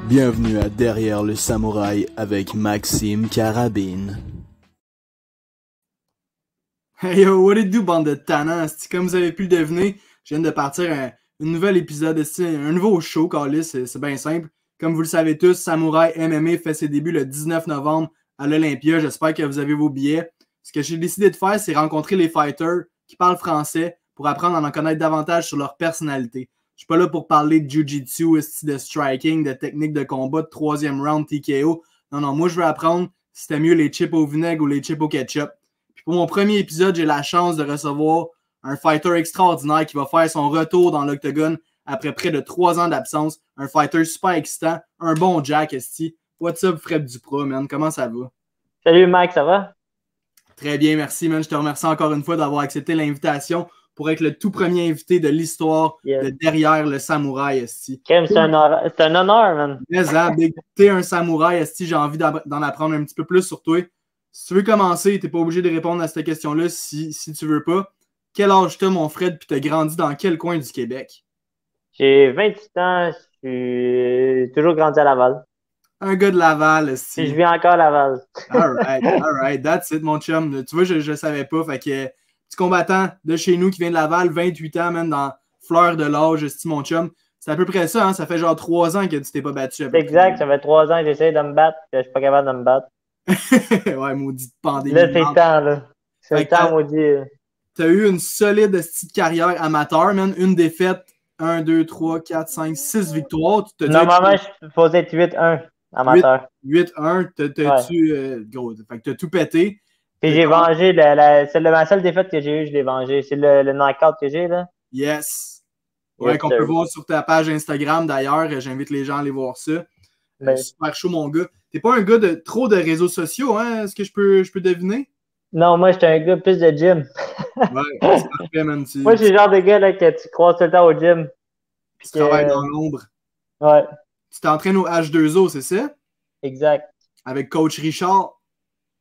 Bienvenue à Derrière le Samouraï avec Maxime Carabine. Hey yo, what it do, bande de tannants? Comme vous avez pu le deviner, je viens de partir un nouvel épisode, un nouveau show, Carlis, c'est bien simple. Comme vous le savez tous, Samouraï MMA fait ses débuts le 19 novembre à l'Olympia. J'espère que vous avez vos billets. Ce que j'ai décidé de faire, c'est rencontrer les fighters qui parlent français pour apprendre à en connaître davantage sur leur personnalité. Je suis pas là pour parler de jiu-jitsu, de striking, de technique de combat, de troisième round TKO. Non, moi je veux apprendre si c'était mieux les chips au vinaigre ou les chips au ketchup. Puis pour mon premier épisode, j'ai la chance de recevoir un fighter extraordinaire qui va faire son retour dans l'octogone après près de 3 ans d'absence. Un fighter super excitant, un bon Jack, esti. What's up, Fred Duprat, man? Comment ça va? Salut Mike, ça va? Très bien, merci, man. Je te remercie encore une fois d'avoir accepté l'invitation pour être le tout premier invité de l'histoire de Derrière le Samouraï, esti. C'est un honneur, man. Mais big, t'es un samouraï, esti, j'ai envie d'en apprendre un petit peu plus sur toi. Si tu veux commencer, t'es pas obligé de répondre à cette question-là si tu veux pas. Quel âge t'as, mon Fred, puis t'as grandi dans quel coin du Québec? J'ai 28 ans, je suis toujours grandi à Laval. Un gars de Laval, esti. Je vis encore à Laval. Alright, that's it, mon chum. Tu vois, je savais pas, fait que petit combattant de chez nous qui vient de Laval, 28 ans, même dans fleur de l'âge, esti, mon chum. C'est à peu près ça, hein? Ça fait genre 3 ans que tu t'es pas battu. C'est exact, ça fait 3 ans que j'essaie de me battre, que je suis pas capable de me battre. Ouais, maudite pandémie. Là, c'est le temps, là. C'est le temps, maudit. T'as eu une solide petite carrière amateur, man. Une défaite, 1, 2, 3, 4, 5, 6 victoires. Normalement, je suis supposé être 8-1 amateur. 8-1, gros, fait que t'as tout pété. Puis j'ai vengé, ma seule défaite que j'ai eue, je l'ai vengée. C'est le knockout que j'ai, là. Yes. Ouais, qu'on peut voir sur ta page Instagram, d'ailleurs. J'invite les gens à aller voir ça. Super chaud, mon gars. T'es pas un gars de trop de réseaux sociaux, hein? Est-ce que je peux deviner? Non, moi, j'étais un gars plus de gym. Ouais, c'est parfait, man. Moi, je suis le genre de gars là, que tu croises tout le temps au gym. Tu travailles dans l'ombre. Ouais. Tu t'entraînes au H2O, c'est ça? Exact. Avec coach Richard.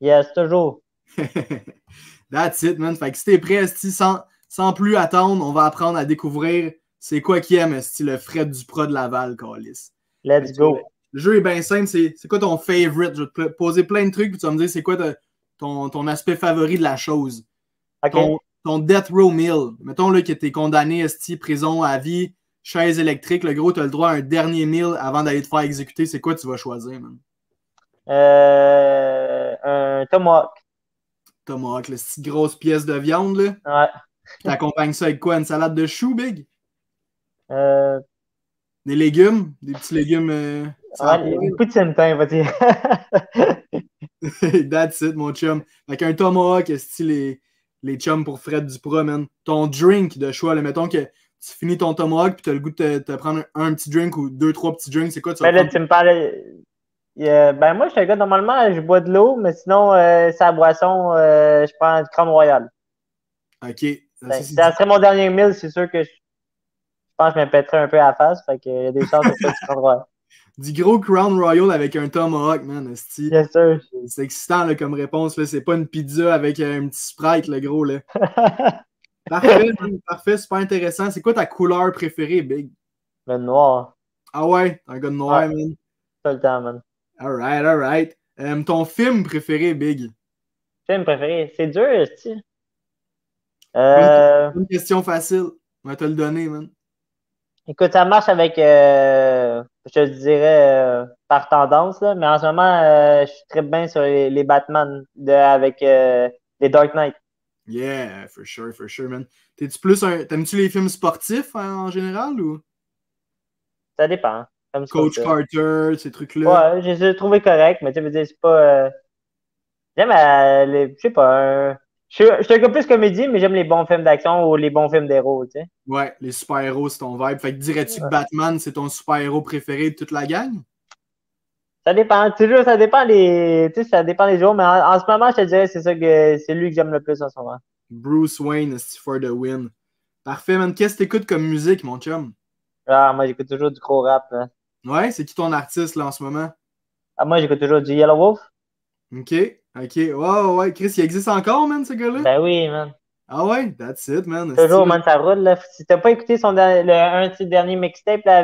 Yes, toujours. That's it, man. Fait que si t'es prêt, sans plus attendre, on va apprendre à découvrir c'est quoi qui aime, le Fred Duprat de Laval, Carlis. Let's go. Le jeu est bien simple. C'est quoi ton favorite? Je vais te poser plein de trucs, puis tu vas me dire c'est quoi ton aspect favori de la chose. Okay. Ton death row meal. Mettons là, que t'es condamné, prison à vie, chaise électrique. Le gros, t'as le droit à un dernier meal avant d'aller te faire exécuter. C'est quoi tu vas choisir, man? Un tomahawk. Tomahawk, la petite grosse pièce de viande, là. Ouais. Puis t'accompagnes ça avec quoi? Une salade de choux, big? Des légumes? Des petits légumes. Une poutine, on va dire. That's it, mon chum. Avec un tomahawk, style les chums pour Fred Duprat, man. Ton drink de choix, là, mettons que tu finis ton tomahawk puis t'as le goût de te prendre un petit drink ou 2-3 petits drinks, c'est quoi tu vas là, tu me parles. Ben, moi, je suis un gars, normalement, je bois de l'eau, mais sinon, sa boisson, je prends du Crown Royal. Ok. Ça serait mon dernier meal, c'est sûr que je pense que je me pèterais un peu à la face, fait qu'il y a des chances de faire du Crown Royal. Du gros Crown Royal avec un tomahawk, man, esti. Bien sûr. C'est excitant là, comme réponse, là. C'est pas une pizza avec un petit Sprite, le gros, là. Parfait, man, parfait, super intéressant. C'est quoi ta couleur préférée, Big? Le noir. Ah ouais, un gars de noir, man. Tout le temps, man. Alright. Ton film préféré, Big? Film préféré? C'est dur, est-ce Une question facile. On va te le donner, man. Écoute, ça marche avec, je te dirais, par tendance, là, mais en ce moment, je suis très bien sur les Batman avec les Dark Knight. Yeah, for sure, man. T'aimes-tu les films sportifs en général ou? Ça dépend. Comme Coach Carter, ces trucs-là. Ouais, je les ai trouvés corrects, mais tu veux dire, c'est pas. J'aime, je sais pas, je suis un peu plus comédie, mais j'aime les bons films d'action ou les bons films d'héros, tu sais. Ouais, les super-héros, c'est ton vibe. Fait que dirais-tu que Batman, c'est ton super-héros préféré de toute la gang? Ça dépend, toujours, ça dépend ça dépend des jours, mais en ce moment, je te dirais, c'est lui que j'aime le plus en ce moment. Bruce Wayne, c'est for the win. Parfait, man. Qu'est-ce que t'écoutes comme musique, mon chum? Ah, moi, j'écoute toujours du gros rap, là. Ouais, c'est qui ton artiste, là, en ce moment? Ah, moi, j'écoute toujours du Yellow Wolf. Ok. Ouais. Chris, il existe encore, man, ce gars-là? Ben oui, man. Ah ouais, that's it, man. Toujours, man, ça roule, là. Si t'as pas écouté un de ses derniers mixtapes, là,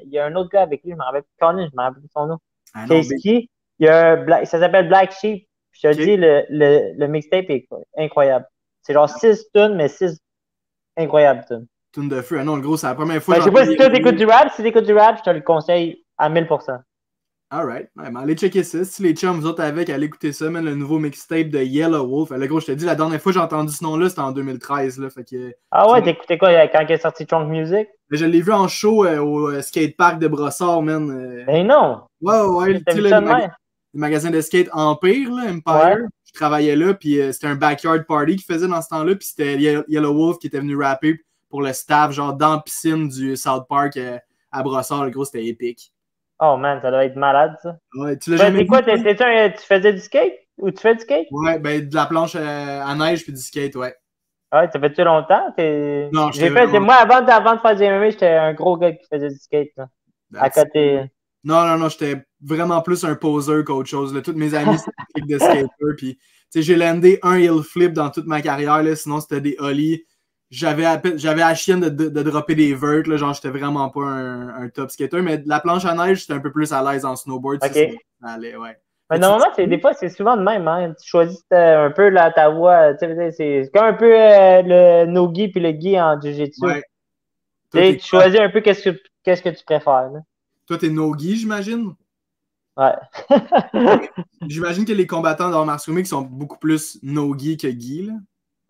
il y a un autre gars avec lui, je me rappelle plus. Colin, je me rappelle plus son nom. Ah non, Casey. Il y a ça s'appelle Black Sheep. Je te dis, le mixtape est incroyable. C'est genre 6 tunes, mais 6 incroyables tunes. tune de feu. Ah non, le gros, c'est la première fois Ben, je sais pas si toi t'écoutes du rap. Si t'écoutes du rap, je te le conseille à 1000%. Alright. Ouais, mais allez checker ça. Si les chums, vous autres avec, allez écouter ça, man, le nouveau mixtape de Yellow Wolf. Le gros, je te dis, la dernière fois que j'ai entendu ce nom-là, c'était en 2013. Là, fait que, Ah ouais, t'écoutais quoi quand il est sorti Trunk Music? je l'ai vu en show au skatepark de Brossard, man. Ben non! Ouais, tu sais, le magasin de skate Empire, là, Empire. Ouais. Je travaillais là, puis c'était un backyard party qu'ils faisaient dans ce temps-là, puis c'était Yellow Wolf qui était venu rapper pour le staff, genre dans la piscine du South Park à Brossard. Le gros, c'était épique. Oh man, ça doit être malade, ça. Ouais, tu l'as jamais vu? Quoi, tu faisais du skate? Ou tu fais du skate? Ouais, ben de la planche à neige puis du skate, ouais. Ouais, ça fait-tu longtemps? Non, moi, avant de faire du MMA, j'étais un gros gars qui faisait du skate, là. À côté. Non, j'étais vraiment plus un poseur qu'autre chose. Là. Tous mes amis, c'était des skaters. Puis, j'ai landé un hill flip dans toute ma carrière. Là. Sinon, c'était des ollies. J'avais la chienne de dropper des verts. Là. Genre, j'étais vraiment pas un top skater. Mais de la planche à neige, j'étais un peu plus à l'aise en snowboard. Okay. Ça allait, ouais. Mais normalement, des fois, c'est souvent de même. Hein. Tu choisis un peu ta voie. C'est comme un peu le no-gi puis le gi en jiu-jitsu. Ouais. Tu choisis un peu qu'est-ce que tu préfères. Là. Toi, t'es no-gi, j'imagine? Ouais. J'imagine que les combattants d'arts martiaux mixtes sont beaucoup plus no-gi que gi, là.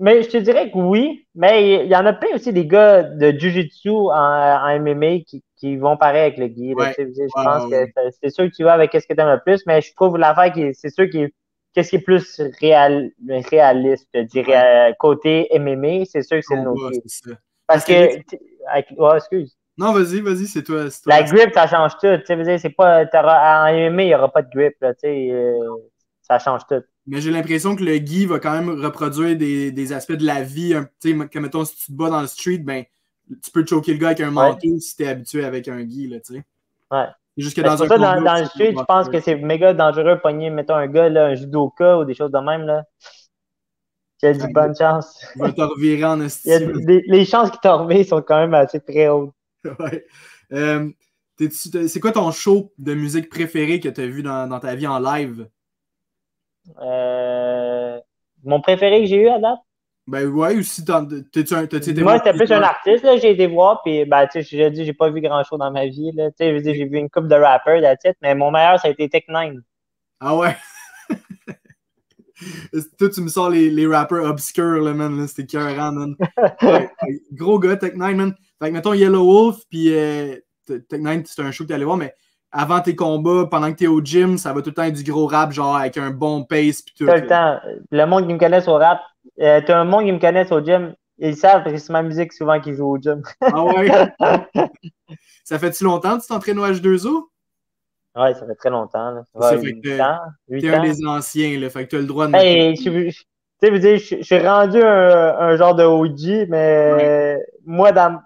Mais je te dirais que oui, mais il y en a plein aussi des gars de Jiu-Jitsu en MMA qui vont pareil avec le gi. Ouais. Je pense que c'est sûr que tu vas avec ce que tu aimes le plus, mais je trouve l'affaire c'est sûr qu'est-ce qui est plus réaliste, je dirais, côté MMA, c'est sûr que c'est le no-gi. Parce que excuse. Non, vas-y, c'est toi. La grip, ça change tout. C'est pas, en MMA, il n'y aura pas de grip. Là, ça change tout. Mais j'ai l'impression que le gi va quand même reproduire des aspects de la vie. Comme mettons, si tu te bats dans le street, ben, tu peux choquer le gars avec un manteau si tu es habitué avec un gi. Là, ouais. Juste que dans le street, je pense que c'est méga dangereux de pogner, mettons, un gars, là, un judoka ou des choses de même. Là. Tu as dit bonne chance. Il va te revirer en estime. Les chances qu'il t'a remis sont quand même assez très hautes. Ouais. C'est quoi ton show de musique préféré que tu as vu dans ta vie en live? Mon préféré que j'ai eu à date? Ben ouais, ou si moi, c'était plus un artiste, là, j'ai été voir, puis ben, tu sais, j'ai pas vu grand-chose dans ma vie, là, tu sais, j'ai vu une couple de rappers, mais mon meilleur, ça a été Tech9. Ah ouais? Toi, tu me sors les rappers obscurs, là, man, là, c'était écœurant, man. Ouais, gros gars, Tech9, man. Fait que, mettons, Yellow Wolf, puis Tech9, c'est un show que t'es allé voir, mais avant tes combats, pendant que t'es au gym, ça va tout le temps être du gros rap, genre avec un bon pace pis tout. Tout le temps. Le monde qui me connaisse au rap, t'as un monde qui me connaisse au gym, ils savent parce que c'est ma musique souvent qu'ils jouent au gym. Ah ouais? Ça fait-tu longtemps que tu t'entraînes au H2O? Ouais, ça fait très longtemps. Là. Ça fait 8 ans. T'es un des anciens, là, fait que t'as le droit de hey, tu sais, je suis rendu un genre de OG, mais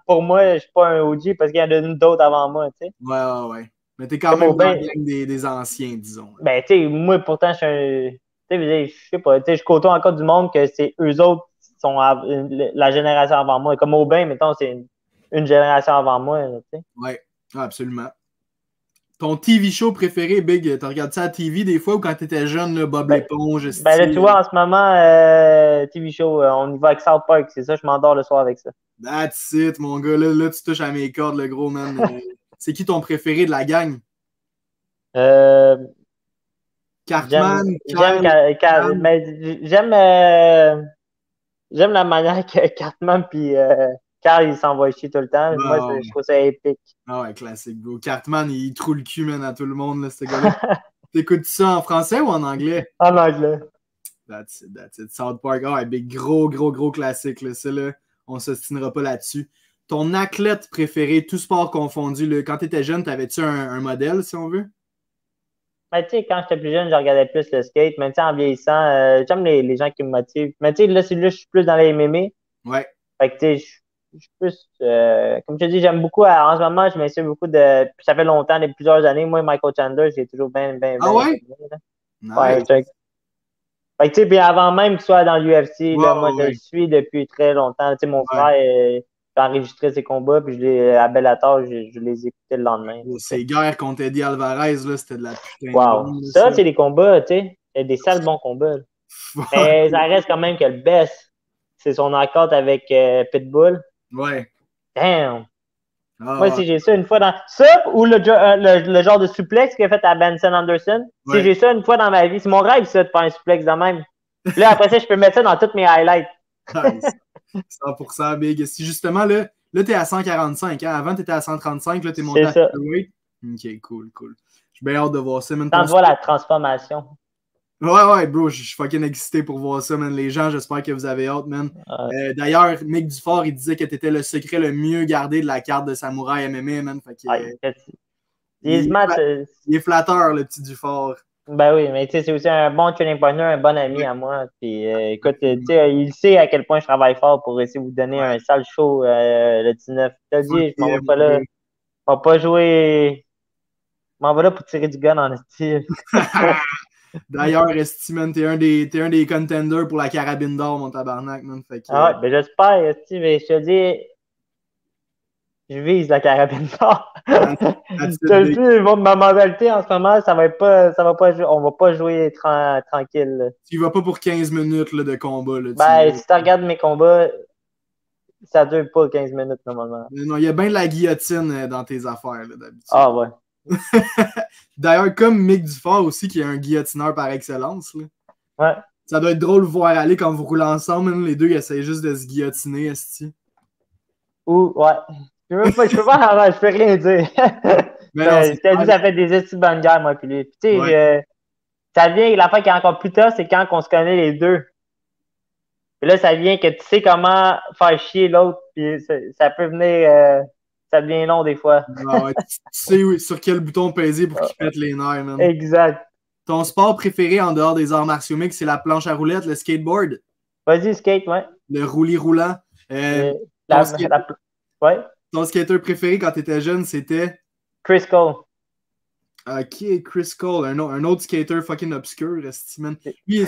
pour moi, je suis pas un OG parce qu'il y en a d'autres avant moi, tu sais. Ouais. Mais t'es quand même dans la gang des anciens, disons. Ben, tu sais, moi, pourtant, je suis un... Tu sais, je sais pas, tu sais, je côtoie encore du monde que c'est eux autres qui sont la génération avant moi. Comme Aubin, mettons, c'est une génération avant moi, tu sais. Ouais, absolument. Ton TV show préféré, Big, t'as regardé ça à TV des fois ou quand t'étais jeune, là, Bob l'éponge? Ben là, tu vois, en ce moment, TV show, on y va avec South Park, c'est ça, je m'endors le soir avec ça. That's it, mon gars, là tu touches à mes cordes, le gros, man. C'est qui ton préféré de la gang? Cartman, j'aime la manière que Cartman puis Carl, il s'envoie chier tout le temps. Moi, je trouve ça épique. Ah ouais, classique, bro. Cartman, il trouve le cul, man, à tout le monde, là, ce gars-là. T'écoutes ça en français ou en anglais? En anglais. That's it. South Park, ah ouais, big, gros classique, là. Ça, là, on s'ostinera pas là-dessus. Ton athlète préféré, tout sport confondu, là, quand t'étais jeune, t'avais-tu un modèle, si on veut? Ben, tu sais, quand j'étais plus jeune, je regardais plus le skate. Mais tu sais, en vieillissant, j'aime les gens qui me motivent. Mais tu sais, là, je suis plus dans les MMA. Ouais. Fait que tu sais, je suis plus... comme je te dis, j'aime beaucoup... en ce moment, je m'inspire beaucoup de... Puis ça fait longtemps, depuis plusieurs années. Moi, Michael Chandler, j'ai toujours bien... Ah ouais? Nice. Ouais, fait que tu sais, puis avant même qu'il soit dans l'UFC, là, moi, je le suis depuis très longtemps. Tu sais, mon frère, enregistré ses combats, puis à Bellator, je les écoutais le lendemain. Ces guerres contre Eddie Alvarez, là, c'était de la putain wow. de bombe, ça, c'est des combats, tu sais. Il y a des sales bons combats. Mais ça reste quand même que le best, c'est son accord avec Pitbull. Ouais. Damn. Ah, moi, si j'ai ça une fois dans... Ça, ou le genre de suplex qu'il a fait à Benson Anderson, si j'ai ça une fois dans ma vie, c'est mon rêve, ça, de faire un suplex de même. Puis là, après ça, je peux mettre ça dans toutes mes highlights. 100% big. Si justement, là t'es à 145. Hein? Avant, t'étais à 135. Là, t'es monté à featherweight. Ok, cool. J'ai bien hâte de voir ça. Quand tu vois la transformation. Ouais, bro, je suis fucking excité pour voir ça, man. Les gens, j'espère que vous avez hâte, man. D'ailleurs, Mick Dufort, il disait que t'étais le secret le mieux gardé de la carte de Samouraï MMA, man. Fait que, il est flatteur, le petit Dufort. Ben oui, mais tu sais, c'est aussi un bon training partner, un bon ami à moi. Puis écoute, tu sais, il sait à quel point je travaille fort pour essayer de vous donner un sale show le 19. Je te dis, je m'en vais pas là. Je vais pas jouer. Je m'en vais là pour tirer du gun en style. D'ailleurs, Estiman, t'es un des contenders pour la carabine d'or, mon tabarnak, man. Fait que, ah ouais, ben j'espère, Esti, mais je te dis, je vise la carabine d'or. Je te dis, ma mentalité en ce moment, ça va pas jouer, on va pas jouer tranquille. Là. Tu vas pas pour 15 minutes là, de combat. Là, ben, si tu regardes mes combats, ça dure pas 15 minutes normalement. Non, il y a bien de la guillotine dans tes affaires, là, d'habitude. Ah ouais. D'ailleurs, comme Mick Dufort aussi, qui est un guillotineur par excellence. Là. Ouais. Ça doit être drôle de voir aller quand vous roulez ensemble. Hein, les deux, ils essayent juste de se guillotiner, esti. Ou, ouais. Je peux rien dire. Mais non, je t'ai dit, ça fait des estis de bonne guerre, moi, puis lui. Puis, tu sais, ça vient, la fois qui est encore plus tard, c'est quand on se connaît les deux. Puis là, ça vient que tu sais comment faire chier l'autre, puis ça peut venir, ça devient long des fois. Ouais, tu sais sur quel bouton peser pour qu'il pète les nerfs, man. Exact. Ton sport préféré en dehors des arts martiaux mixtes, c'est la planche à roulettes, le skateboard? Vas-y, skate, ouais. Le roulis-roulant. Ouais. Ton skater préféré quand tu étais jeune, c'était? Chris Cole. Ok, Chris Cole, un autre skater fucking obscur, man. Lui, il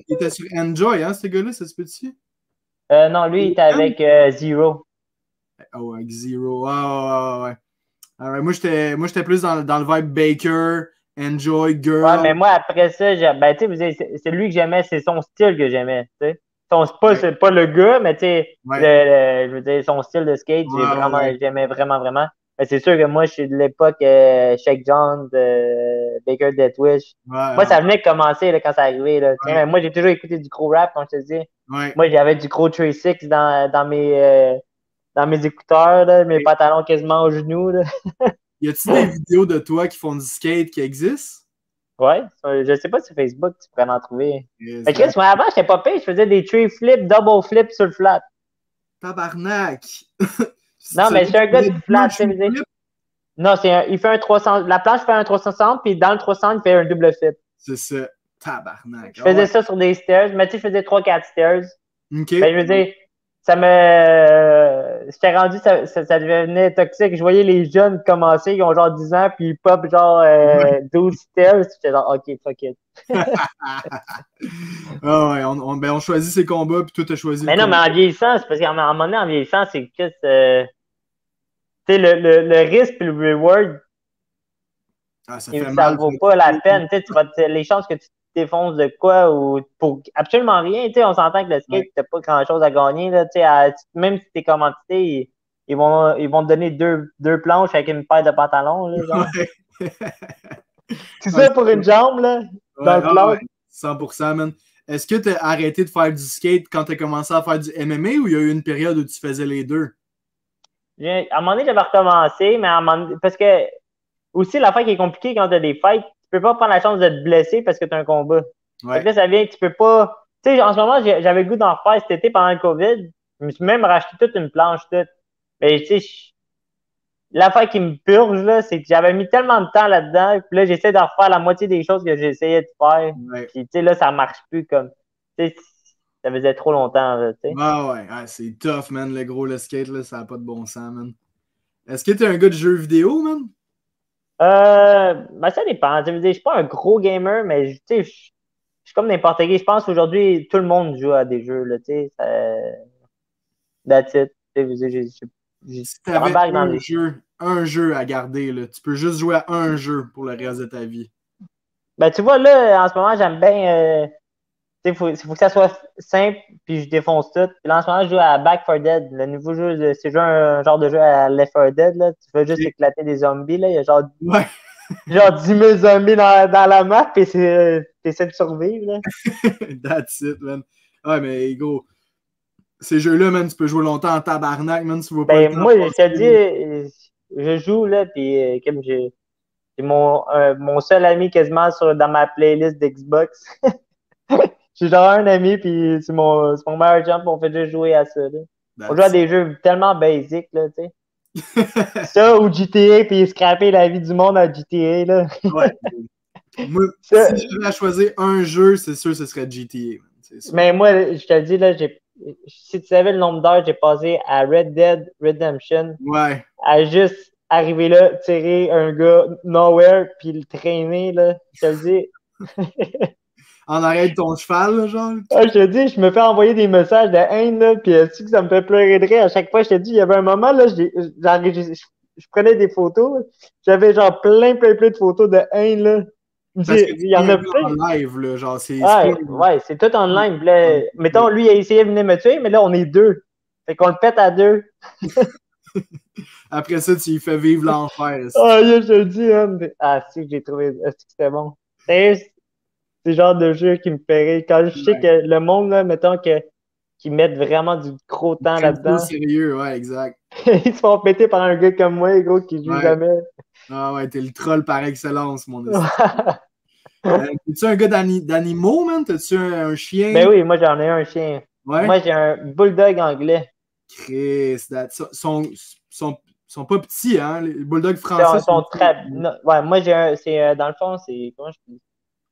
était sur Enjoy, hein, ce gars-là, ça se peut-tu? Non, lui, il était avec Zero. Oh, avec Zero. Ouais. Right. Moi, j'étais plus dans le vibe Baker, Enjoy, Girl. Ouais, mais moi, après ça, ben, tu sais, c'est lui que j'aimais, c'est son style que j'aimais, tu sais. C'est pas le gars, mais tu sais, je veux dire, son style de skate, j'aimais vraiment. Mais c'est sûr que moi, je suis de l'époque Shake John, Baker Deathwish. Moi, ça venait de commencer là, quand ça arrivait. Là. Mais moi, j'ai toujours écouté du gros rap, comme je te dis. Moi, j'avais du gros Trey Six dans mes écouteurs, là, mes pantalons quasiment aux genoux. Là. Y a-t-il des vidéos de toi qui font du skate qui existent? Ouais, je sais pas sur Facebook, tu pourrais en trouver. Mais Chris, moi, avant, j'étais pas pire, je faisais des tree flips, double flips sur le flat. Tabarnak! Non, mais je suis un gars de flat, tu sais. Non, il fait un 300, la planche fait un 360, puis dans le 300, il fait un double flip. C'est ça. Tabarnak. Je faisais ça sur des stairs, mais tu sais, je faisais 3-4 stairs. OK. Ben, je veux dire, j'étais rendu, ça devenait toxique. Je voyais les jeunes commencer, ils ont genre 10 ans, puis ils pop genre 12 stairs. J'étais genre, OK, fuck it. On choisit ses combats, puis toi, t'as choisi. Mais non, mais en vieillissant, c'est parce qu'à un moment donné, en vieillissant, c'est que tu sais, le risque et le reward, ça vaut pas la peine. Tu sais, les chances que tu défonces de quoi ou pour absolument rien. Tu sais, on s'entend que le skate, t'as pas grand-chose à gagner. Là, tu sais, même si t'es commandité, ils vont te donner deux planches avec une paire de pantalons. Là, genre. C'est ça pour une jambe, là, dans le plan. 100%, man. Est-ce que t'as arrêté de faire du skate quand t'as commencé à faire du MMA ou il y a eu une période où tu faisais les deux? À un moment donné, j'avais recommencé, mais à un moment donné, parce que aussi, l'affaire qui est compliquée quand t'as des fights, tu peux pas prendre la chance de te blesser parce que t'as un combat. Ouais. Là, ça vient que tu peux pas. Tu sais, en ce moment, j'avais le goût d'en refaire cet été pendant le COVID. Je me suis même racheté toute une planche, toute. Mais tu sais, l'affaire qui me purge, là, c'est que j'avais mis tellement de temps là-dedans, puis là, j'essaie de refaire la moitié des choses que j'essayais de faire. Ouais. Puis, tu sais, là, ça marche plus comme. Tu sais, ça faisait trop longtemps, là, tu sais. Ouais, c'est tough, man, le skate, là, ça n'a pas de bon sens, man. Est-ce que t'es un gars de jeux vidéo, man? Ben, ça dépend. Je suis pas un gros gamer, mais, tu sais, je suis comme n'importe qui. Je pense qu'aujourd'hui, tout le monde joue à des jeux, là, tu sais. That's it. Si t'avais un jeu à garder, là, tu peux juste jouer à un jeu pour le reste de ta vie. Ben, tu vois, là, en ce moment, j'aime bien. Il faut que ça soit simple, puis je défonce tout. Puis là, en ce moment, je joue à Back 4 Dead. Le nouveau jeu, c'est un genre de jeu à Left 4 Dead. Là. Tu fais juste éclater des zombies. Là. Il y a genre 10 000 zombies dans la map, et t'essaies de survivre. Là. That's it, man. Ouais, mais gros, ces jeux-là, man, tu peux jouer longtemps en tabarnak, man. Tu vas pas moi, je te dis, je joue, là, puis comme j'ai mon seul ami quasiment dans ma playlist d'Xbox. J'ai genre un ami, puis c'est mon meilleur jump, on fait juste jouer à ça. Là. On joue à des jeux tellement basiques, là, tu sais. Ça, ou GTA, puis scraper la vie du monde à GTA, là. Ouais. Moi, si j'avais à choisir un jeu, c'est sûr que ce serait GTA. Mais moi, je te dis, là, si tu savais le nombre d'heures, j'ai passé à Red Dead Redemption. Ouais. À juste arriver là, tirer un gars nowhere, puis le traîner, là. Je te le dis. En arrière de ton cheval, là, genre. Ah, je te dis, je me fais envoyer des messages de haine, là, puis que ça me fait pleurer de rire. À chaque fois, je te dis, il y avait un moment, là, je prenais des photos, j'avais genre plein de photos de haine, là. Il y en a plein. En live, là, genre, c'est... Ouais, c'est tout en live. Là, mettons, lui, il a essayé de venir me tuer, mais là, on est deux. Fait qu'on le pète à deux. Après ça, tu lui fais vivre l'enfer. Ah, je te le dis, hein. Ah, si, j'ai trouvé... C'était bon. C'est le genre de jeu qui me fait rire. Quand je sais que le monde, là, mettons, qu'ils mettent vraiment du gros temps là-dedans. C'est sérieux, ouais, exact. Ils se font péter par un gars comme moi, gros, qui joue jamais. Ah ouais, t'es le troll par excellence, mon esti. T'es-tu un gars d'animaux, man? T'as-tu un chien? Ben oui, moi, j'en ai un chien. Ouais? Moi, j'ai un bulldog anglais. Chris, sont pas petits, hein? Les bulldogs français sont très... Ouais, moi, j'ai un... dans le fond, c'est... Comment je dis?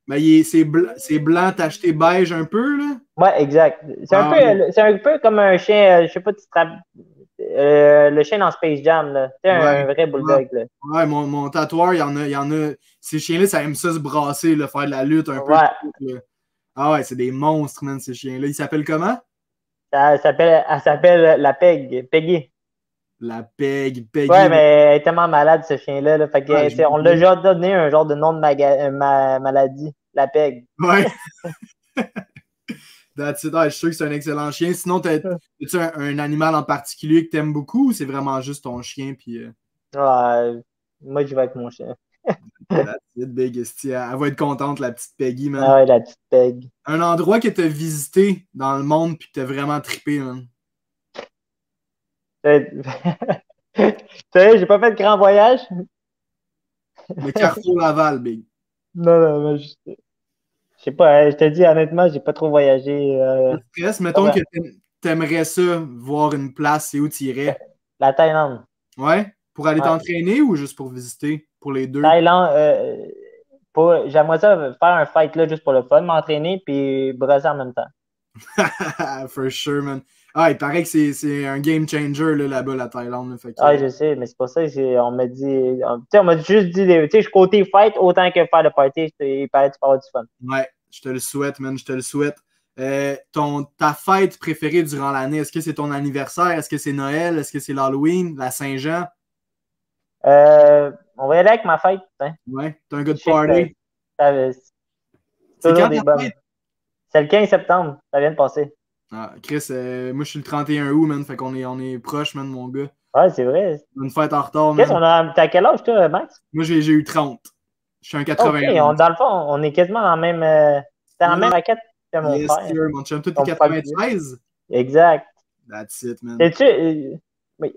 Ben, c'est blanc tacheté beige un peu, là? Ouais, exact. C'est un peu comme un chien, je sais pas si tu te rappelles, le chien dans Space Jam, là. C'est un vrai bulldog, là. Ouais, mon tatoueur, il y en a... Ces chiens-là, ça aime ça se brasser, là, faire de la lutte un peu. Ouais. Ah ouais, c'est des monstres, man, ces chiens-là. Ils s'appellent comment? Elle s'appelle la Peggy. La Peggy. Ouais, mais elle est tellement malade, ce chien-là. Là. Fait que, on l'a déjà donné un genre de nom de maladie. La Peg. Ouais. That's it. Ah, je suis sûr que c'est un excellent chien. Sinon, as-tu un animal en particulier que t'aimes beaucoup ou c'est vraiment juste ton chien? Puis, moi, je vais avec mon chien. That's it, big. Elle va être contente, la petite Peggy, man. Ah ouais, la petite Peg. Un endroit que t'as visité dans le monde puis que t'as vraiment trippé, man. Tu sais, j'ai pas fait de grand voyage. Le Carrefour Laval, big. Non, mais je sais pas, je te dis honnêtement, j'ai pas trop voyagé. Stress, mettons que t'aimerais ça, voir une place, c'est où tu irais? La Thaïlande. Ouais? Pour aller t'entraîner ou juste pour visiter? Pour les deux? Thaïlande, j'aimerais ça faire un fight là juste pour le fun, m'entraîner puis brosser en même temps. For sure, man. Ah, il paraît que c'est un game changer là-bas, la Thaïlande. Fait que... je sais, mais c'est pas ça. On m'a dit. On m'a juste dit, tu sais, je côté fight autant que faire le party. Il paraît que tu peux avoir du fun. Ouais, je te le souhaite, man. Je te le souhaite. Ta fête préférée durant l'année, est-ce que c'est ton anniversaire? Est-ce que c'est Noël? Est-ce que c'est l'Halloween? La Saint-Jean? On va y aller avec ma fête. Hein. Ouais, t'es un gars de party. C'est quand ta fête? C'est le 15 septembre. Ça vient de passer. Ah, Chris, moi je suis le 31 août, man. Fait qu'on est proche, man, mon gars. Ouais, c'est vrai. Une fête en retard, man. T'as quel âge, toi, Max? Moi, j'ai eu 30. Je suis un 81. Okay, dans le fond, on est quasiment dans la même... c'est dans la même raquette que mon frère. Sir, mon chum, toi, t'es 96? Exact. That's it, man.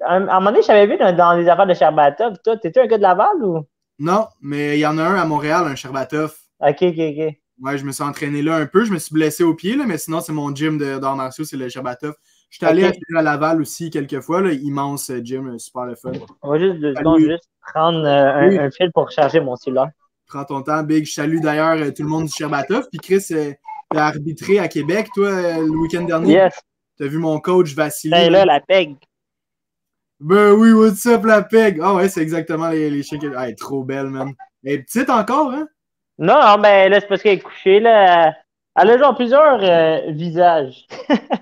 À un moment donné, je t'avais vu dans les affaires de Sherbatov. Toi, t'es-tu un gars de Laval ou? Non, mais il y en a un à Montréal, un Sherbatov. OK. Ouais, je me suis entraîné là un peu. Je me suis blessé au pied, là, mais sinon, c'est mon gym d'arts martiaux, c'est le Sherbatov. Je suis allé à Laval aussi quelques fois. Là, immense gym, super le fun. On va juste 2 secondes, juste prendre un fil pour charger mon cellulaire. Prends ton temps, Big. Je salue d'ailleurs tout le monde du Sherbatov. Puis Chris, t'as arbitré à Québec, toi, le week-end dernier. Yes. T'as vu mon coach Vassili. C'est là, la PEG. Ben oui, what's up, la PEG? Ah ouais, c'est exactement les chiens. Elle est trop belle, man. Elle est petite encore, hein? Non, ben là, c'est parce qu'elle est couchée, là. Elle a genre plusieurs visages.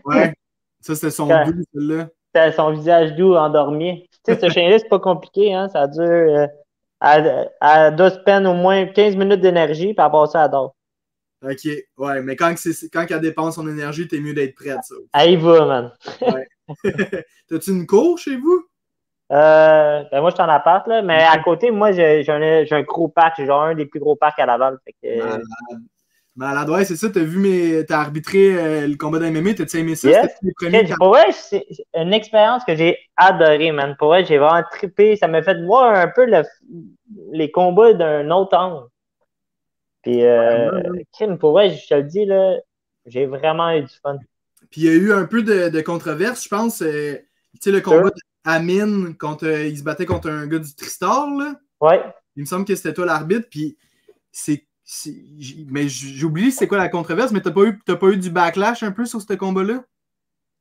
Ouais. Ça, c'était son but, celle-là. son visage doux endormi. Tu sais, ce chien-là, c'est pas compliqué, hein. Ça dure. Elle doit se peine au moins 15 minutes d'énergie, puis après ça, elle dort. Ok, ouais, mais quand elle dépense son énergie, t'es mieux d'être prête, ça. Elle y va, man. Ouais. T'as-tu une cour chez vous? Ben moi, je suis en appart, là, mais à côté, moi, j'ai un gros parc, j'ai genre un des plus gros parcs à Laval. Fait que, Malade, ouais, c'est ça, t'as arbitré le combat d'MMA, t'as-tu aimé ça? yes. C'était les premiers Pour vrai, c'est une expérience que j'ai adorée, man. Pour vrai, j'ai vraiment trippé. Ça m'a fait voir un peu les combats d'un autre angle. Puis, Kim, pour vrai, je te le dis, là, j'ai vraiment eu du fun. Puis il y a eu un peu de controverse, je pense. Tu sais, le combat d'Amine, il se battait contre un gars du Tristar, là. Ouais. Il me semble que c'était toi l'arbitre, puis mais j'ai oublié c'est quoi la controverse, mais t'as pas eu du backlash un peu sur ce combat-là?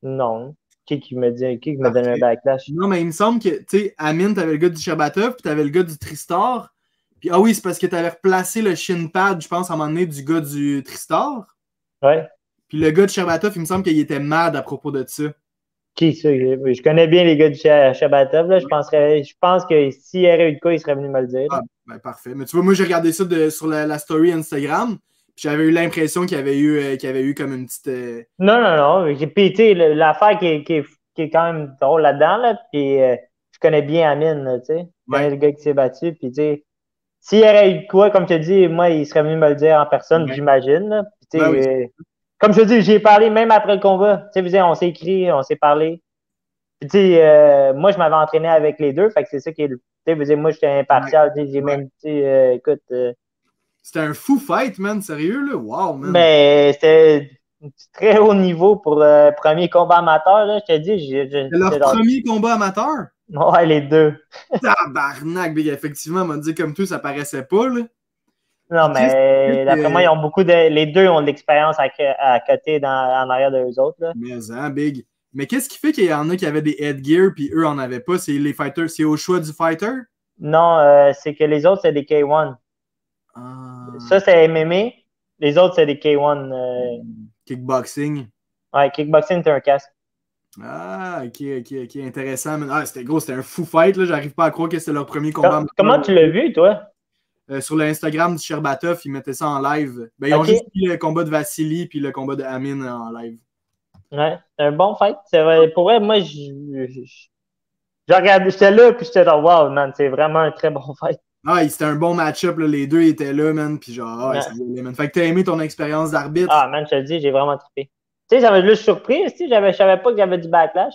Non. Qui me donne un backlash? Non, mais il me semble que, tu sais, Amine, t'avais le gars du Sherbatov, puis t'avais le gars du Tristar. Puis, ah oui, c'est parce que t'avais replacé le shin pad, je pense, à un moment donné, du gars du Tristar. Ouais. Puis le gars de Sherbatov, il me semble qu'il était mad à propos de ça. Qui ça? Je connais bien les gars du Shabatov, là. Je pense que s'il y aurait eu de quoi, il serait venu me le dire. Ah, ben parfait. Mais tu vois, moi, j'ai regardé ça sur la story Instagram. Puis j'avais eu l'impression qu'il y avait eu comme une petite. Non. Puis, tu sais, l'affaire qui est quand même drôle là-dedans, là. Puis, je connais bien Amine, tu sais. Je connais le gars qui s'est battu. Puis, tu sais, s'il y aurait eu de quoi, comme tu dis, moi, il serait venu me le dire en personne, j'imagine, là. Puis, tu sais, comme je te dis, j'ai parlé même après le combat. Tu sais, on s'est écrit, on s'est parlé. Puis, tu sais, moi, je m'avais entraîné avec les deux. Fait que c'est ça qui est. Tu sais, moi, j'étais impartial. J'ai même, tu sais, écoute. C'était un fou fight, man. Sérieux, là? Wow, man. Ben, c'était très haut niveau pour premier combat amateur, là. Je te dis, c'était leur premier combat amateur? Ouais, les deux. Tabarnak, big. Effectivement, on m'a dit comme tout, ça paraissait pas, là. Non, mais d'après moi, ils ont beaucoup de. Les deux ont de l'expérience à côté en arrière d'eux autres, là. Mais, hein, big. Mais qu'est-ce qui fait qu'il y en a qui avaient des headgear puis eux en avaient pas? C'est les fighters, c'est au choix du fighter? Non, c'est que les autres, c'est des K1. Ça, c'est MMA. Les autres, c'est des K1. Kickboxing. Ouais, kickboxing, t'as un casque. Ah, ok. Intéressant. Ah, c'était un fou fight, là. J'arrive pas à croire que c'était leur premier combat. Comment tu l'as vu, toi? Sur l'Instagram du Sherbatov, ils mettaient ça en live. Ben, ils ont juste mis le combat de Vassili puis le combat de Amine en live. Ouais, c'est un bon fight. C'est vrai. Pour vrai, moi, j'étais là, puis j'étais genre, wow, man, c'est vraiment un très bon fight. Ah, c'était un bon match-up, là. Les deux étaient là, man. Puis genre, ça allait, man. Fait que t'as aimé ton expérience d'arbitre. Ah, man, je te le dis, j'ai vraiment trippé. Tu sais, ça m'a juste surpris, je savais pas qu'il y avait du backlash.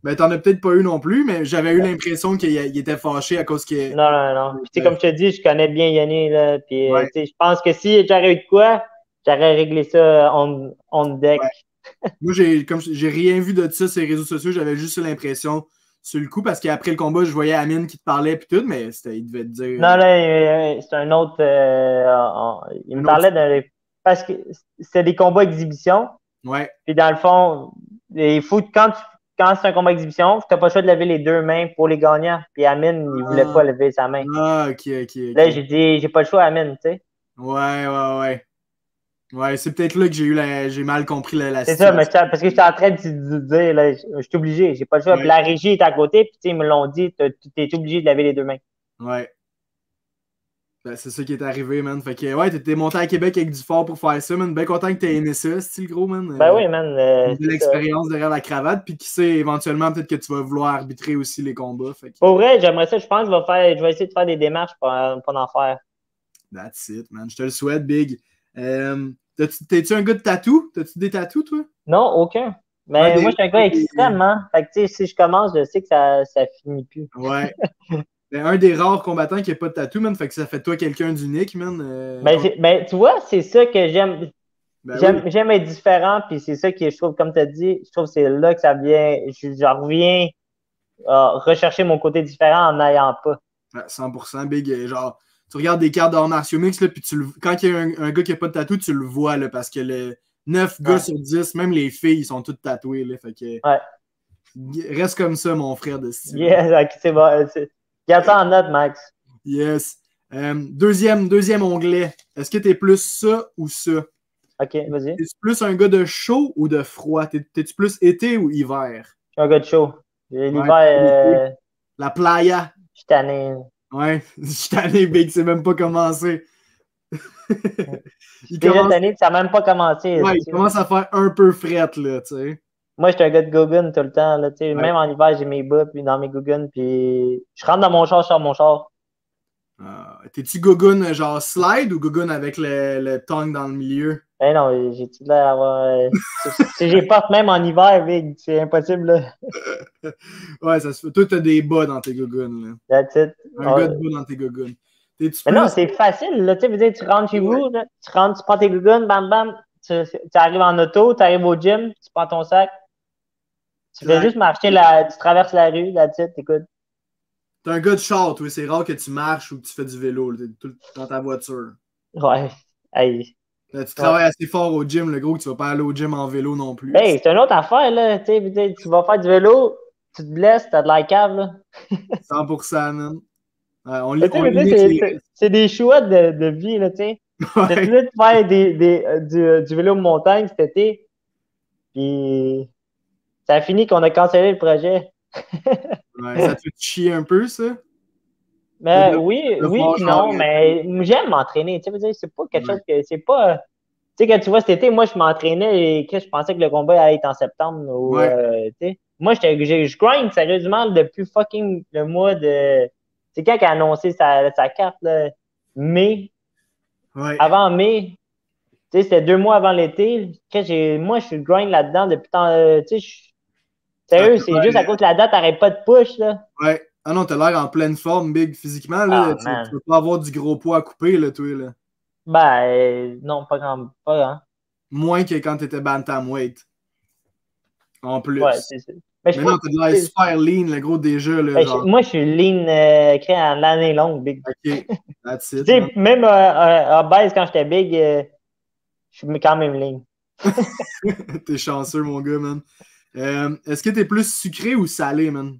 Ben, t'en as peut-être pas eu non plus, mais j'avais eu l'impression qu'il était fâché à cause que. Non. Puis, tu sais, comme je te dis, je connais bien Yannick, là. Puis, tu sais, je pense que si j'aurais eu de quoi, j'aurais réglé ça on deck. Ouais. Moi, j'ai rien vu de ça sur les réseaux sociaux, j'avais juste l'impression sur le coup, parce qu'après le combat, je voyais Amine qui te parlait puis tout, mais il devait te dire. Non, là, c'est un autre. Il me parlait parce que c'était des combats exhibition. Ouais. Puis dans le fond, il faut quand c'est un combat exhibition, tu n'as pas le choix de lever les deux mains pour les gagnants. Puis Amine, il voulait pas lever sa main. Ah, ok. Là, j'ai dit, j'ai pas le choix, Amine, tu sais. Ouais. Ouais, c'est peut-être là que j'ai mal compris la c'est situation. ça, parce que j'étais en train de te dire, là, je suis obligé, j'ai pas le choix. Puis la régie est à côté, puis ils me l'ont dit, tu es obligé de laver les deux mains. Ouais. Ben, c'est ça qui est arrivé, man. Fait que, ouais, t'étais monté à Québec avec du fort pour faire ça, man. Ben content que t'aies aimé ça, style gros, man. Ben oui, man. De l'expérience derrière la cravate, puis qui sait, éventuellement, peut-être que tu vas vouloir arbitrer aussi les combats. Fait que... Pour vrai, j'aimerais ça, je pense que je vais essayer de faire des démarches pour en faire. That's it, man. Je te le souhaite, Big. T'es-tu un gars de tatou? T'as-tu des tatous, toi? Non, aucun. Mais moi, je suis un gars extrêmement. Fait que, tu sais, si je commence, je sais que ça finit plus. Ouais. Ben, un des rares combattants qui n'a pas de tatou, man. Fait que ça fait toi quelqu'un d'unique, man. Ben, tu vois, c'est ça que j'aime. Ben j'aime être différent, puis c'est ça qui, je trouve, comme tu as dit, je trouve que c'est là que ça vient. Je reviens rechercher mon côté différent en n'ayant pas. Ouais, 100% Big. Genre, tu regardes des cartes d'arts martiaux mix, là, puis quand il y a un gars qui n'a pas de tatou, tu le vois, là, parce que le 9 gars sur 10, même les filles, ils sont toutes tatouées, là. Fait que. Reste comme ça, mon frère de style. Yes, ok, c'est bon. Garde ça en note, Max. Yes. Deuxième onglet. Est-ce que t'es plus ça ou ça? Ok, vas-y. T'es-tu plus un gars de chaud ou de froid? T'es-tu plus été ou hiver? Je suis un gars de chaud. L'hiver, la playa. je suis tanné. Ouais, je suis tanné, Big, c'est même pas commencé. Déjà tanné, ça n'a même pas commencé. Ouais, il commence à faire un peu frette, là, tu sais. Moi, je suis un gars de Gogun tout le temps, là, tu sais. Ouais. Même en hiver, j'ai mes bas, puis dans mes Gogun, puis je rentre dans mon char, je sors mon char. T'es-tu gogun genre slide ou gogun avec le tongue dans le milieu? Ben non, j'ai-tu l'air d'avoir. Si j'ai porte même en hiver, Big, c'est impossible, là. Ouais, ça se fait. Toi, t'as des bas dans tes goguns, là. That's it. Un gars de bas dans tes goguns. Mais non, c'est facile, là, tu sais, veux dire, tu rentres chez vous, là, tu rentres, tu prends tes Gogun, bam, bam, tu arrives en auto, tu arrives au gym, tu prends ton sac, tu fais juste marcher, tu traverses la rue, that's it, écoute. T'es un gars de char, toi. C'est rare que tu marches ou que tu fais du vélo. T'es tout dans ta voiture. Ouais. Hey. Là, tu travailles assez fort au gym, le gros, que tu vas pas aller au gym en vélo non plus. Hey, c'est une autre affaire, là. Tu sais, tu vas faire du vélo, tu te blesses, t'as de la cave, là. 100%, man. C'est des choix de vie, là, tu sais. J'ai décidé de faire du vélo de montagne cet été, puis ça a fini qu'on a cancellé le projet. Ouais, ça te fait chier un peu, ça? Mais oui, puis non, mais j'aime m'entraîner. Tu sais, c'est pas quelque chose que. C'est pas. Tu sais, quand tu vois cet été, moi, je m'entraînais et que je pensais que le combat allait être en septembre. Ou, tu sais. Moi, je grind sérieusement depuis fucking le mois de. C'est quand il a annoncé sa carte, là? Mai. Ouais. Avant mai. Tu sais, c'était 2 mois avant l'été. Moi, je suis grind là-dedans depuis tant. Tu sais, sérieux, c'est juste à cause que la date n'arrête pas de push, là. Ouais. Ah non, t'as l'air en pleine forme, Big, physiquement. Là, tu peux pas avoir du gros poids à couper, là, toi. Là. Ben, non, pas grand. Moins que quand t'étais bantamweight. En plus. Ouais, c'est ça. Mais non, t'as de l'air super lean, le gros, déjà. Là, genre... Moi, je suis lean créé en l'année longue, Big. OK, that's it. Tu sais, même à base, quand j'étais big, je suis quand même lean. T'es chanceux, mon gars, man. Est-ce que t'es plus sucré ou salé, man?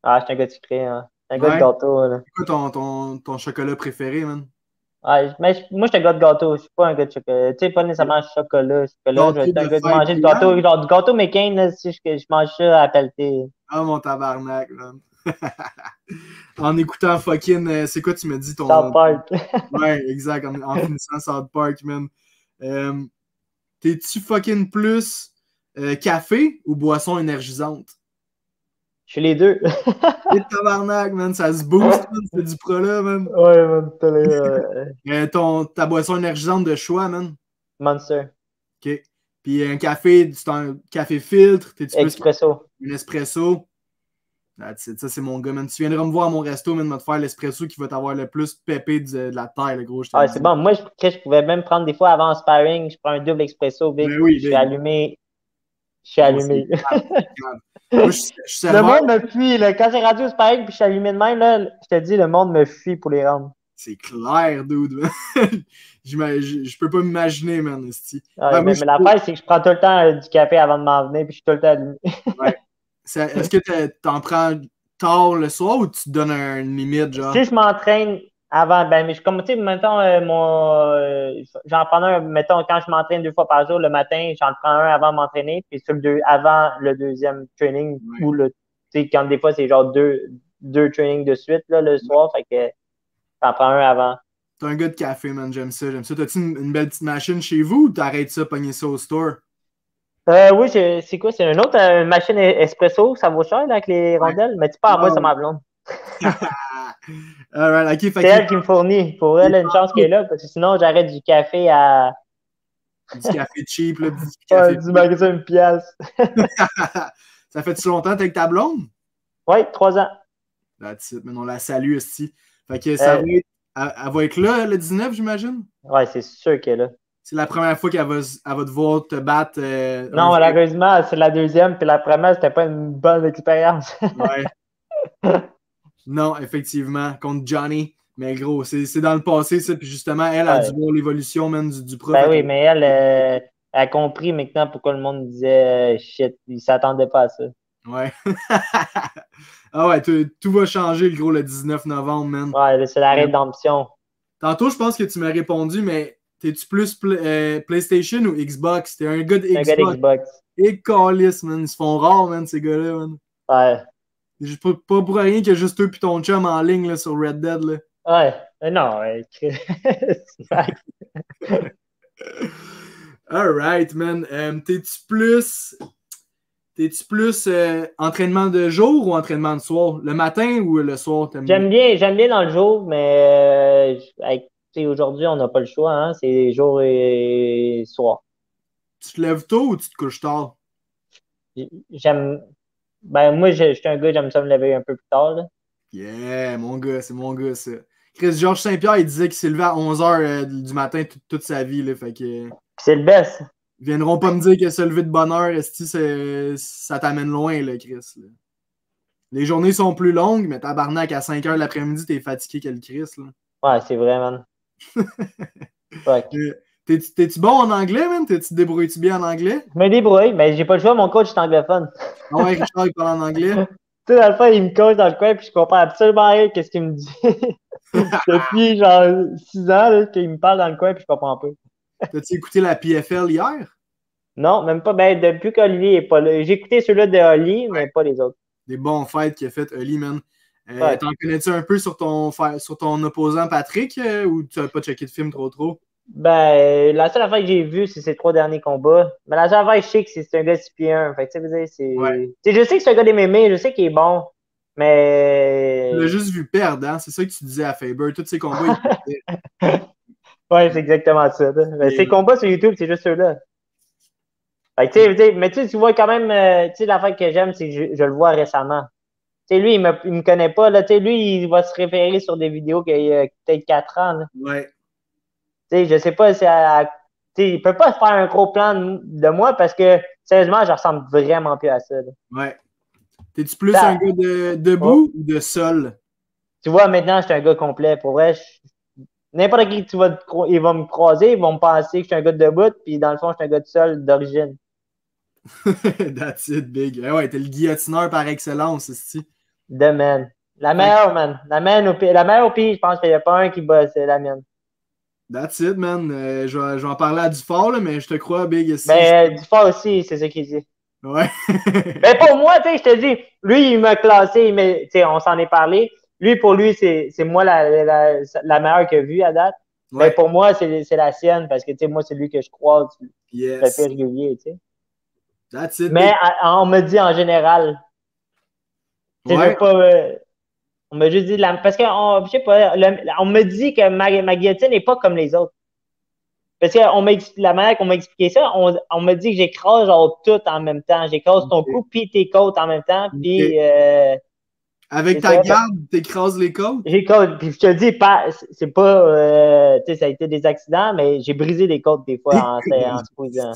Ah, je suis un gars de sucré, hein. Un gars de gâteau, là. C'est quoi ton chocolat préféré, man? Ouais, mais moi, je suis un gars de gâteau. Je suis pas un gars de chocolat. Tu sais, pas nécessairement chocolat. Je vais être un gars de manger du gâteau. Genre, du gâteau McCain, là, si je mange ça à pelleter. Ah, mon tabarnak, man. En écoutant fucking... c'est quoi tu me dis ton... South Park. Ouais, exact. En finissant South Park, man. T'es-tu fucking plus café ou boisson énergisante? Je suis les deux. Et tabarnak, man, ça se booste, man, c'est du pro-là, man. Ouais, man, ta boisson énergisante de choix, man. Monster. OK. Puis un café, c'est un café filtre. Espresso. Un espresso. Ça, c'est mon gars, man. Tu viendras me voir à mon resto, man, me te faire l'espresso qui va t'avoir le plus pépé de la terre, le gros. Ah, c'est bon. Moi, je pouvais même prendre des fois avant sparring, je prends un double espresso, Big. Oui, je suis allumé. Je suis allumé. Moi, le monde me fuit. Là. Quand j'ai rendu au sparring puis je suis allumé de même, là, je te dis, le monde me fuit pour les rendre. C'est clair, dude. je peux pas m'imaginer, man. Ouais, mais l'affaire, c'est que je prends tout le temps du café avant de m'en venir puis je suis tout le temps allumé. Ouais. Est-ce que t'en prends tard le soir ou tu te donnes un limite, genre? Si je m'entraîne avant, ben, mais comme, tu sais, mettons, j'en prends un, mettons, quand je m'entraîne 2 fois par jour, le matin, j'en prends un avant de m'entraîner, puis avant le deuxième training, ou tu sais, quand des fois, c'est genre deux trainings de suite, là, le soir, fait que j'en prends un avant. T'es un gars de café, man, j'aime ça. T'as-tu une belle petite machine chez vous ou t'arrêtes ça, pogner ça au store? Oui, c'est quoi? C'est une autre machine espresso, ça vaut cher, là, avec les rondelles, mais tu parles, moi, c'est ma blonde. Alright, okay, c'est elle qui me fournit. Pour elle, une chance qu'elle est là, parce que sinon, j'arrête du café à. Du café cheap, là. Du magasin une pièce. Ça fait-tu longtemps que t'es avec ta blonde? Oui, 3 ans. That's it, mais on la salue aussi. Fait que ça elle va être là le 19, j'imagine? Oui, c'est sûr qu'elle est là. C'est la première fois qu'elle va devoir te battre. Non, malheureusement, c'est la deuxième, puis la première, c'était pas une bonne expérience. Ouais. Non, effectivement, contre Johnny. Mais gros, c'est dans le passé, ça. Puis justement, elle a dû voir l'évolution même du prof. Ben oui, mais elle a compris maintenant pourquoi le monde disait shit, il s'attendait pas à ça. Ouais. Ah ouais, tout va changer, le gros, le 19 novembre, man. Ouais, c'est la rédemption. Tantôt, je pense que tu m'as répondu, mais t'es-tu plus PlayStation ou Xbox? T'es un gars de Xbox. Un gars d'Xbox. Et calice, man. Ils se font rares, man, ces gars-là, man. Ouais. C'est pas pour rien qu'il y a juste toi puis ton chum en ligne là, sur Red Dead. Là. Ouais. Non, Alright, man. T'es-tu plus entraînement de jour ou entraînement de soir? Le matin ou le soir? J'aime bien dans le jour, mais aujourd'hui, on n'a pas le choix, hein? C'est jour et soir. Tu te lèves tôt ou tu te couches tard? J'aime. Ben, moi, je suis un gars, j'aime ça me lever un peu plus tard, là. Yeah, mon gars, c'est mon gars, ça. Chris Georges Saint-Pierre, il disait qu'il s'est levé à 11h du matin toute sa vie, là, fait que... C'est le best. Ils viendront pas me dire que se lever de bonne heure, ça t'amène loin, là, Chris. Là. Les journées sont plus longues, mais tabarnak, à 5h l'après-midi, t'es fatigué que le Chris, là. Ouais, c'est vrai, man. Ouais. T'es-tu bon en anglais, man? Te débrouilles-tu bien en anglais? Je me débrouille, mais j'ai pas le choix, mon coach est anglophone. Ah ouais, Richard, il parle en anglais. Tu sais, dans le fond, il me coach dans le coin, puis je comprends absolument rien qu'est-ce qu'il me dit. Depuis genre 6 ans, là, qu'il me parle dans le coin, puis je comprends pas. T'as-tu écouté la PFL hier? Non, même pas. Ben, depuis qu'Olivier est pas là. J'ai écouté ceux-là de Oli, mais pas les autres. Des bons fights qu'il a fait, Oli, man. Ouais. T'en connais-tu un peu sur ton opposant Patrick ou tu n'as pas checké de film trop? Ben, la seule affaire que j'ai vue, c'est ses 3 derniers combats. Mais la seule affaire que je sais, c'est un gars 6 pieds 1. Fait que, tu sais, c'est. Ouais. Tu sais, je sais que c'est un gars des mémés, je sais qu'il est bon, mais. Tu l'as juste vu perdre, hein? C'est ça que tu disais à Faber. Tous ces combats, il perdait. Ouais, c'est exactement ça. Mais ses combats sur YouTube, c'est juste ceux-là. Fait que, tu sais, mais tu vois quand même, tu sais, l'affaire que j'aime, c'est que je le vois récemment. Tu sais, lui, il me connaît pas, là. Tu sais, lui, il va se référer sur des vidéos qu'il y a peut-être 4 ans, là. Ouais. Tu sais, je sais pas si tu sais, il peut pas faire un gros plan de moi parce que, sérieusement, je ressemble vraiment plus à ça, là. Ouais. T'es-tu plus un gars de debout ou de sol? Tu vois, maintenant, je suis un gars complet. Pour vrai, n'importe qui il va me croiser, ils vont me penser que je suis un gars de debout, puis dans le fond, je suis un gars de sol d'origine. That's it, big. Ouais, t'es le guillotineur par excellence, c'est-tu? De man. La meilleure, man. La meilleure au pire, je pense qu'il n'y a pas un qui bat, c'est la mienne. That's it, man. Je vais en parler à Dufort, là, mais je te crois, big. Mais Dufort aussi, c'est ça qu'il dit. Ouais. Mais pour moi, tu sais, je te dis, lui, il m'a classé, mais tu sais, on s'en est parlé. Pour lui, c'est moi la meilleure qu'il a vue à date. Ouais. Mais pour moi, c'est la sienne parce que, tu sais, moi, c'est lui que je croise le plus régulier, tu sais. That's it. Mais on me dit en général. Ouais. On m'a juste dit, parce que, je sais pas, on me dit que ma guillotine n'est pas comme les autres. Parce que la manière qu'on m'a expliqué ça, on m'a dit que j'écrase genre tout en même temps. J'écrase ton cou puis tes côtes en même temps. Puis, avec ta garde, t'écrases les côtes? J'écrase. Puis je te dis, c'est pas, tu sais, ça a été des accidents, mais j'ai brisé des côtes des fois en se posant.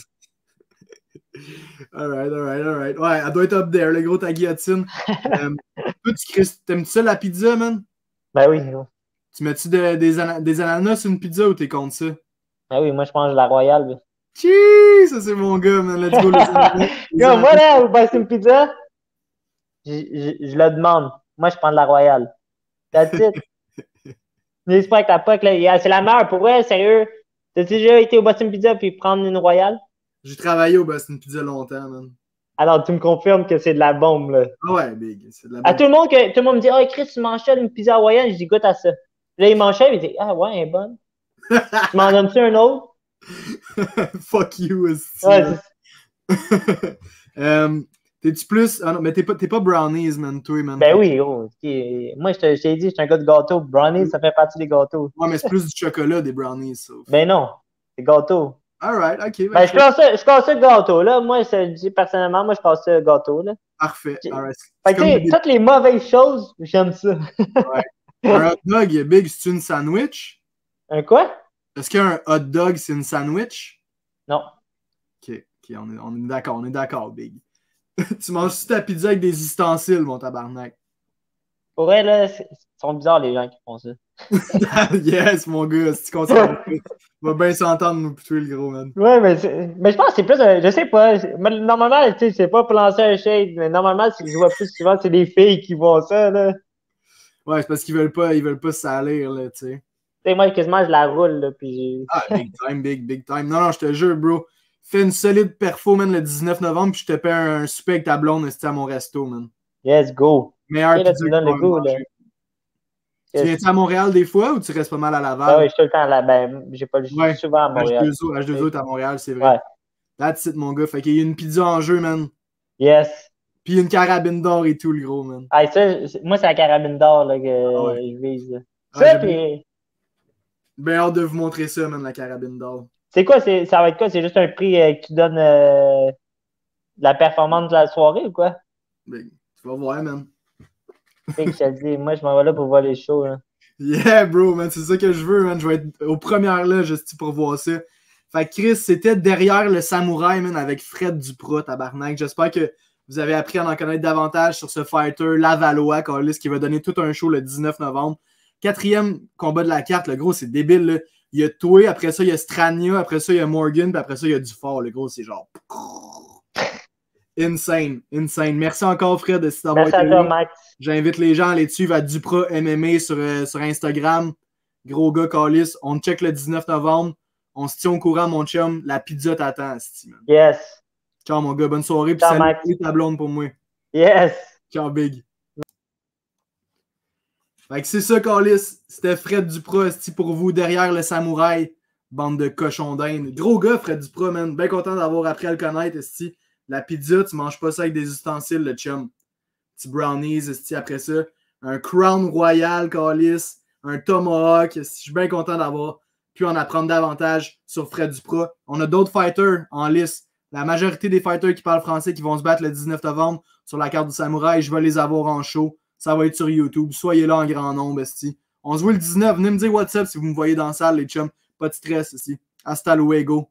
Alright. Ouais, elle doit être up there, le gros, ta guillotine. Toi, t'aimes-tu ça la pizza, man? Ben oui. Tu mets-tu des ananas sur une pizza ou t'es contre ça? Ben oui, moi je mange la Royale. Tchii, ça c'est mon gars, man. Let's go, les ananas. Moi là, vous passez une pizza? Je le demande. Moi je prends de la Royale. That's it. J'espère avec la POC, là. C'est la meilleure, pour vrai, sérieux. T'as-tu déjà été au Boston Pizza puis prendre une Royale? J'ai travaillé au Boston Pizza longtemps, man. Alors, tu me confirmes que c'est de la bombe, là. Ah ouais, big. C'est de la bombe. À tout le monde me dit, oh, Chris, tu manges ça, une pizza hawaïenne? Je dis, goûte à ça. Là, il mange ça, il dit, ah ouais, elle est bonne. Tu m'en donnes-tu un autre? Fuck you, ouais, t'es-tu plus. Ah non, mais t'es pas brownies, man, toi, man. Ben oui, oh. Moi, je t'ai dit, je suis un gars de gâteau. Brownies, ça fait partie des gâteaux. Ouais, mais c'est plus du chocolat, des brownies, ça. Ben non, c'est gâteau. Alright, ok. Ben, je casse ça gâteau, là. Moi, je dis personnellement, moi, je casse ça gâteau, là. Parfait. Alright. Fait que, toutes les mauvaises choses, j'aime ça. Ouais. Un hot dog, big, c'est une sandwich? Un quoi? Est-ce qu'un hot dog, c'est une sandwich? Non. Ok, on est d'accord, big. Tu manges-tu ta pizza avec des ustensiles, mon tabarnak? Pour vrai, là, ils sont bizarres, les gens qui font ça. Yes, mon gars, si tu continues, on va bien s'entendre, nous, plutôt, le gros, man. Ouais, mais je pense que c'est plus, je sais pas, normalement, tu sais, c'est pas pour lancer un shade, mais normalement, je vois plus souvent, c'est des filles qui font ça, là. Ouais, c'est parce qu'ils veulent pas se salir, là, tu sais. Tu sais, moi, quasiment, je la roule, là, puis Ah, big time. Non, je te jure, bro. Fais une solide perfo, man, le 19 novembre, puis je te paie un souper avec ta blonde, à mon resto, man. Yes, go. Meilleur Ok, là, pizza tu me donnes que le goût, là. Tu viens-tu à Montréal des fois ou tu restes pas mal à Laval? Ah oui, je suis tout le temps là. Ben, j'ai pas le Ouais. souvent à Montréal. H2O est à Montréal, c'est vrai. Ouais. That's it, mon gars. Fait qu'il y a une pizza en jeu, man. Yes. Puis une carabine d'or et tout, le gros, man. Ah, moi, c'est la carabine d'or là, que ouais. je vise. Là. Ah, Ça, puis. Ben hâte de vous montrer ça, man, la carabine d'or. C'est quoi? Ça va être quoi? C'est juste un prix qui donne la performance de la soirée ou quoi? Ben, tu vas voir, man. Fait que je te dis, moi, je m'en vais là pour voir les shows. Là. Yeah, bro, man, c'est ça que je veux, man. Je vais être aux premières là, juste pour voir ça. Fait que Chris, c'était Derrière le Samouraï, man, avec Fred Duprat, tabarnak. J'espère que vous avez appris à en connaître davantage sur ce fighter Lavallois, Carlis, qui va donner tout un show le 19 novembre. 4e combat de la carte, le gros, c'est débile, là. Il y a Toué, après ça, il y a Strania, après ça, il y a Morgan, puis après ça, il y a Dufort, le gros, c'est genre... Insane. Merci encore, Fred, d'avoir été là. Merci à toi, là. Max. J'invite les gens à aller suivre à Duprat MMA sur Instagram. Gros gars, Carlis. On check le 19 novembre. On se tient au courant, mon chum. La pizza t'attend, Steve. Yes. Ciao, mon gars. Bonne soirée. Puis salut ta blonde pour moi. Yes. Ciao, Big. Fait que c'est ça, Carlis. C'était Fred Duprat, pour vous, Derrière le Samouraï. Bande de cochons d'Inde. Gros gars, Fred Duprat, man. Bien content d'avoir appris à le connaître, esti. La pizza, tu manges pas ça avec des ustensiles, le chum. Petit brownies, après ça. Un Crown Royal, Carlis. Un Tomahawk. Je suis bien content d'avoir pu en apprendre davantage sur Fred Duprat. On a d'autres fighters en lice. La majorité des fighters qui parlent français qui vont se battre le 19 novembre sur la carte du Samouraï, je vais les avoir en show. Ça va être sur YouTube. Soyez là en grand nombre, esti. On se voit le 19. Venez me dire what's up si vous me voyez dans la salle, les chums. Pas de stress, esti. Hasta luego.